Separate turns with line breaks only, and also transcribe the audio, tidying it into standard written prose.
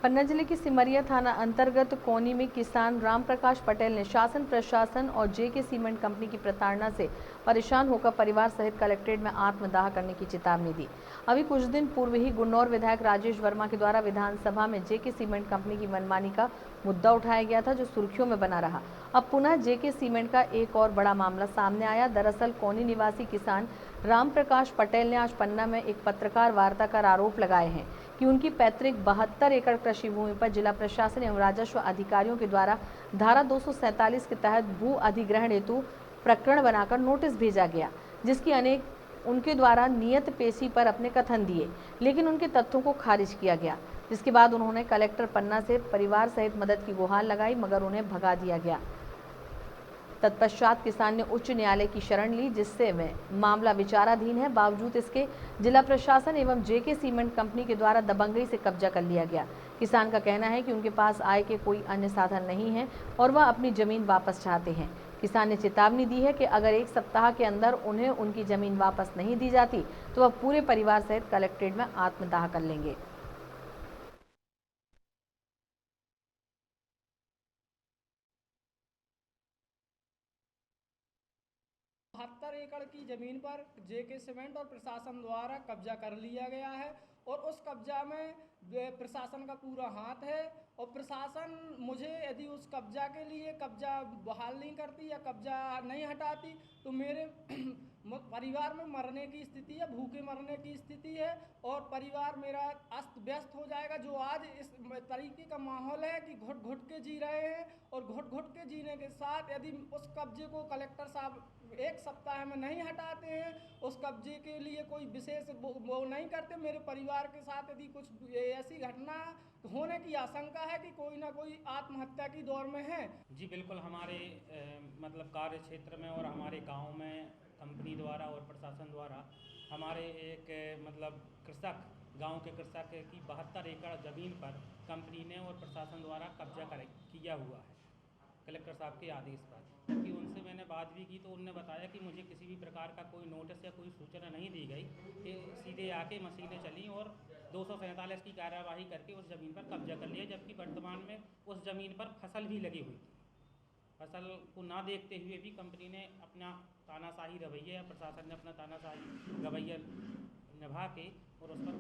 पन्ना जिले की सिमरिया थाना अंतर्गत कोनी में किसान रामप्रकाश पटेल ने शासन प्रशासन और जेके सीमेंट कंपनी की प्रताड़ना से परेशान होकर परिवार सहित कलेक्ट्रेट में आत्मदाह करने की चेतावनी दी। अभी कुछ दिन पूर्व ही गुन्नौर विधायक राजेश वर्मा के द्वारा विधानसभा में जेके सीमेंट कंपनी की मनमानी का मुद्दा उठाया गया था, जो सुर्खियों में बना रहा। अब पुनः जेके सीमेंट का एक और बड़ा मामला सामने आया। दरअसल कोनी निवासी किसान रामप्रकाश पटेल ने आज पन्ना में एक पत्रकार वार्ता कर आरोप लगाए हैं कि उनकी पैतृक 72 एकड़ कृषि भूमि पर जिला प्रशासन एवं राजस्व अधिकारियों के द्वारा धारा 247 के तहत भू अधिग्रहण हेतु प्रकरण बनाकर नोटिस भेजा गया, जिसकी अनेक उनके द्वारा नियत पेशी पर अपने कथन दिए, लेकिन उनके तथ्यों को खारिज किया गया। जिसके बाद उन्होंने कलेक्टर पन्ना से परिवार सहित मदद की गुहार लगाई, मगर उन्हें भगा दिया गया। तत्पश्चात किसान ने उच्च न्यायालय की शरण ली, जिससे में मामला विचाराधीन है। बावजूद इसके जिला प्रशासन एवं जेके सीमेंट कंपनी के द्वारा दबंगई से कब्जा कर लिया गया। किसान का कहना है कि उनके पास आय के कोई अन्य साधन नहीं है और वह अपनी जमीन वापस चाहते हैं। किसान ने चेतावनी दी है कि अगर एक सप्ताह के अंदर उन्हें उनकी जमीन वापस नहीं दी जाती तो वह पूरे परिवार सहित कलेक्ट्रेट में आत्मदाह कर लेंगे।
72 एकड़ की जमीन पर जेके सीमेंट और प्रशासन द्वारा कब्जा कर लिया गया है और उस कब्जा में प्रशासन का पूरा हाथ है। और प्रशासन मुझे यदि उस कब्जा के लिए कब्जा बहाल नहीं करती या कब्जा नहीं हटाती तो मेरे परिवार में मरने की स्थिति है, भूखे मरने की स्थिति है और परिवार मेरा अस्त व्यस्त हो जाएगा। जो आज इस तरीके का माहौल है कि घुट घुट के जी रहे हैं और घुट घुट के जीने के साथ यदि उस कब्जे को कलेक्टर साहब एक सप्ताह में नहीं हटाते हैं, उस कब्जे के लिए कोई विशेष वो नहीं करते, मेरे परिवार के साथ यदि कुछ ऐसी घटना होने की आशंका है कि कोई ना कोई आत्महत्या की दौर में है।
जी बिल्कुल, हमारे मतलब कार्य क्षेत्र में और हमारे गांव में कंपनी द्वारा और प्रशासन द्वारा हमारे एक मतलब कृषक गांव के कृषक की 72 एकड़ ज़मीन पर कंपनी ने और प्रशासन द्वारा कब्जा किया हुआ है कलेक्टर साहब के आदेश पर। जबकि उनसे मैंने बात भी की तो उन्होंने बताया कि मुझे किसी भी प्रकार का कोई नोटिस या कोई सूचना नहीं दी गई, कि सीधे आके मशीनें चली और 247 की कार्यवाही करके उस ज़मीन पर कब्जा कर लिया। जबकि वर्तमान में उस ज़मीन पर फसल भी लगी हुई थी। फसल को ना देखते हुए भी कंपनी ने अपना तानाशाही रवैया या प्रशासन ने अपना तानाशाही रवैया निभा के और उस पर